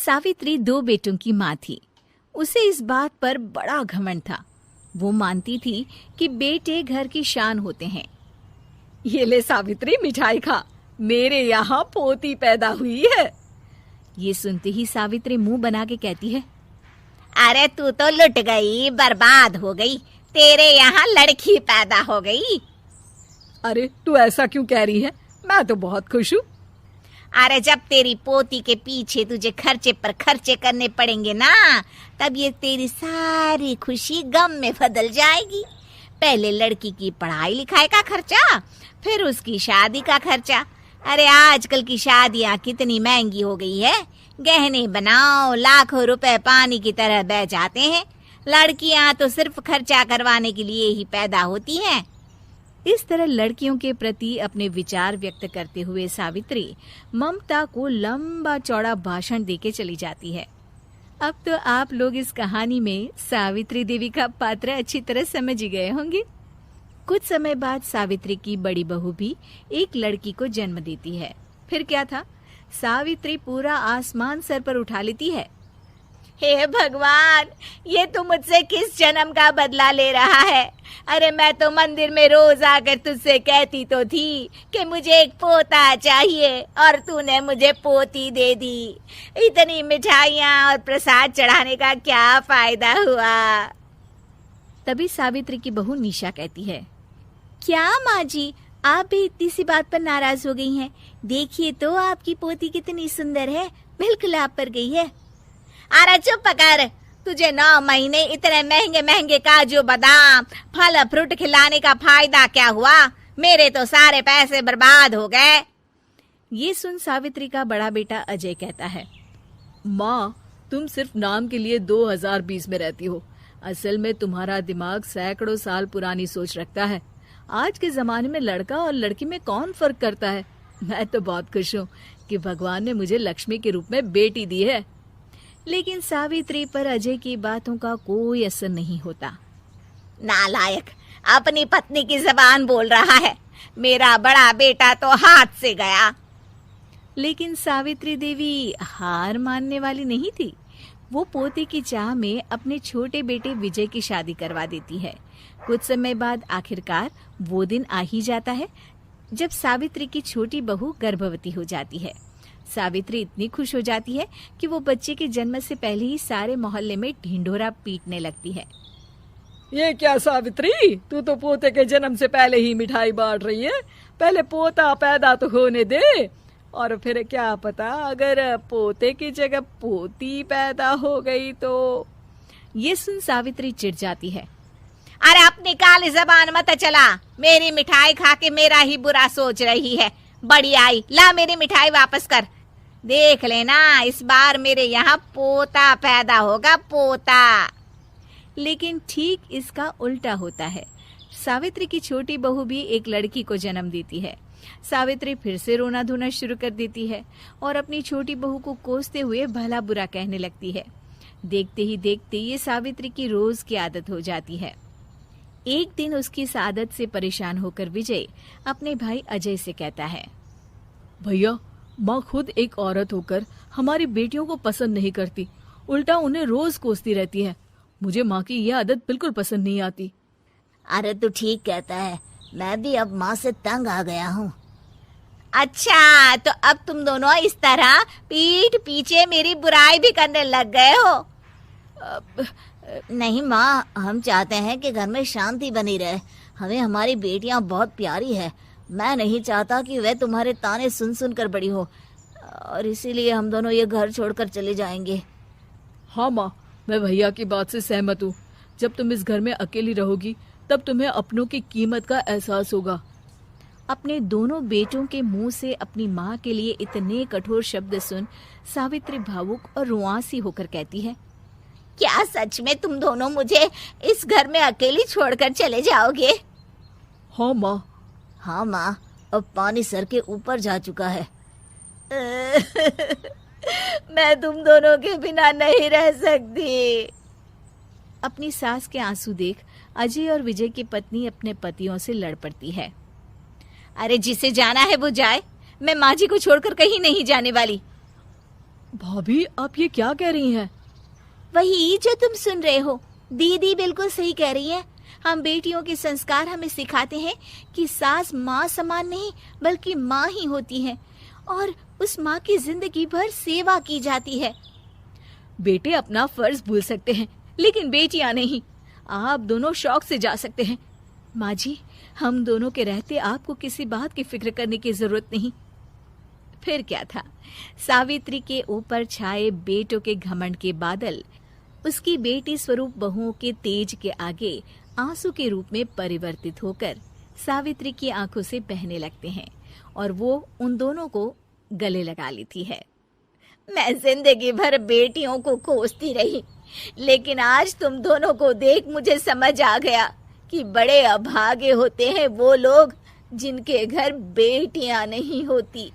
सावित्री 2 बेटों की माँ थी। उसे इस बात पर बड़ा घमंड था। वो मानती थी कि बेटे घर की शान होते हैं। ये ले सावित्री, मिठाई खा, मेरे यहाँ पोती पैदा हुई है। ये सुनते ही सावित्री मुंह बना के कहती है, अरे तू तो लुट गई, बर्बाद हो गई, तेरे यहाँ लड़की पैदा हो गई। अरे तू ऐसा क्यों कह रही है? मैं तो बहुत खुश हूँ। अरे जब तेरी पोती के पीछे तुझे खर्चे पर खर्चे करने पड़ेंगे ना, तब ये तेरी सारी खुशी गम में बदल जाएगी। पहले लड़की की पढ़ाई लिखाई का खर्चा, फिर उसकी शादी का खर्चा। अरे आजकल की शादियाँ कितनी महंगी हो गई है। गहने बनाओ, लाखों रुपए पानी की तरह बह जाते हैं। लड़कियाँ तो सिर्फ खर्चा करवाने के लिए ही पैदा होती हैं। इस तरह लड़कियों के प्रति अपने विचार व्यक्त करते हुए सावित्री ममता को लंबा चौड़ा भाषण देके चली जाती है। अब तो आप लोग इस कहानी में सावित्री देवी का पात्र अच्छी तरह समझ ही गए होंगे। कुछ समय बाद सावित्री की बड़ी बहू भी एक लड़की को जन्म देती है। फिर क्या था, सावित्री पूरा आसमान सर पर उठा लेती है। हे भगवान, ये तू मुझसे किस जन्म का बदला ले रहा है? अरे मैं तो मंदिर में रोज आकर तुझसे कहती तो थी कि मुझे एक पोता चाहिए, और तूने मुझे पोती दे दी। इतनी मिठाइयाँ और प्रसाद चढ़ाने का क्या फायदा हुआ? तभी सावित्री की बहू निशा कहती है, क्या माँ जी, आप भी इतनी सी बात पर नाराज हो गई हैं? देखिए तो आपकी पोती कितनी सुंदर है, बिल्कुल आप पर गई है। अरे चुप कर, तुझे 9 महीने इतने महंगे महंगे काजू बादाम फल फ्रूट खिलाने का फायदा क्या हुआ? मेरे तो सारे पैसे बर्बाद हो गए। ये सुन सावित्री का बड़ा बेटा अजय कहता है, माँ, तुम सिर्फ नाम के लिए 2020 में रहती हो। असल में तुम्हारा दिमाग सैकड़ों साल पुरानी सोच रखता है। आज के जमाने में लड़का और लड़की में कौन फर्क करता है? मैं तो बहुत खुश हूँ कि भगवान ने मुझे लक्ष्मी के रूप में बेटी दी है। लेकिन सावित्री पर अजय की बातों का कोई असर नहीं होता। नालायक, अपनी पत्नी की जबान बोल रहा है। मेरा बड़ा बेटा तो हाथ से गया। लेकिन सावित्री देवी हार मानने वाली नहीं थी। वो पोते की चाह में अपने छोटे बेटे विजय की शादी करवा देती है। कुछ समय बाद आखिरकार वो दिन आ ही जाता है जब सावित्री की छोटी बहू गर्भवती हो जाती है। सावित्री इतनी खुश हो जाती है कि वो बच्चे के जन्म से पहले ही सारे मोहल्ले में ढिंढोरा पीटने लगती है। ये क्या सावित्री, तू तो पोते के जन्म से पहले ही मिठाई बांट रही है। पहले पोता पैदा तो होने दे, और फिर क्या पता अगर पोते की जगह पोती पैदा हो गई तो। ये सुन सावित्री चिढ़ जाती है। अरे अपनी काली जबान मत चला। मेरी मिठाई खा के मेरा ही बुरा सोच रही है। बड़ी आई, ला मेरी मिठाई वापस कर। देख लेना, इस बार मेरे यहाँ पोता पैदा होगा, पोता। लेकिन ठीक इसका उल्टा होता है। सावित्री की छोटी बहू भी एक लड़की को जन्म देती है। सावित्री फिर से रोना धोना शुरू कर देती है और अपनी छोटी बहू को कोसते हुए भला बुरा कहने लगती है। देखते ही देखते ये सावित्री की रोज की आदत हो जाती है। एक दिन उसकी इस आदत से परेशान होकर विजय अपने भाई अजय से कहता है, भैया, माँ खुद एक औरत होकर हमारी बेटियों को पसंद नहीं करती, उल्टा उन्हें रोज कोसती रहती है। मुझे माँ की यह आदत बिल्कुल पसंद नहीं आती। अरे तू ठीक कहता है, मैं भी अब माँ से तंग आ गया हूँ। अच्छा, तो अब तुम दोनों इस तरह पीठ पीछे मेरी बुराई भी करने लग गए हो? नहीं माँ, हम चाहते हैं कि घर में शांति बनी रहे। हमें हमारी बेटियाँ बहुत प्यारी है। मैं नहीं चाहता कि वह तुम्हारे ताने सुन सुन कर बड़ी हो, और इसीलिए हम दोनों ये घर छोड़कर चले जाएंगे। हाँ माँ, मैं भैया की बात से सहमत हूँ। जब तुम इस घर में अकेली रहोगी तब तुम्हें अपनों की कीमत का एहसास होगा। अपने दोनों बेटों के मुंह से अपनी माँ के लिए इतने कठोर शब्द सुन सावित्री भावुक और रुआंसी होकर कहती है, क्या सच में तुम दोनों मुझे इस घर में अकेली छोड़कर चले जाओगे? हाँ माँ। हाँ माँ, अब पानी सर के ऊपर जा चुका है। मैं तुम दोनों के बिना नहीं रह सकती। अपनी सास के आंसू देख अजय और विजय की पत्नी अपने पतियों से लड़ पड़ती है। अरे जिसे जाना है वो जाए, मैं माँ जी को छोड़कर कहीं नहीं जाने वाली। भाभी, आप ये क्या कह रही हैं? वही जो तुम सुन रहे हो, दीदी बिल्कुल सही कह रही है। हम बेटियों के संस्कार हमें सिखाते हैं कि सास माँ समान नहीं बल्कि माँ ही होती है और उस माँ की जिंदगी भर सेवा की जाती है। बेटे अपना फर्ज भूल सकते हैं, लेकिन बेटियां नहीं। आप दोनों शौक से जा सकते हैं। माँ जी, हम दोनों के रहते आपको किसी बात की फिक्र करने की जरूरत नहीं। फिर क्या था, सावित्री के ऊपर छाए बेटों के घमंड के बादल उसकी बेटी स्वरूप बहुओं के तेज के आगे आंसू के रूप में परिवर्तित होकर सावित्री की आंखों से बहने लगते हैं और वो उन दोनों को गले लगा लेती है। मैं जिंदगी भर बेटियों को कोसती रही, लेकिन आज तुम दोनों को देख मुझे समझ आ गया कि बड़े अभागे होते हैं वो लोग जिनके घर बेटियां नहीं होती।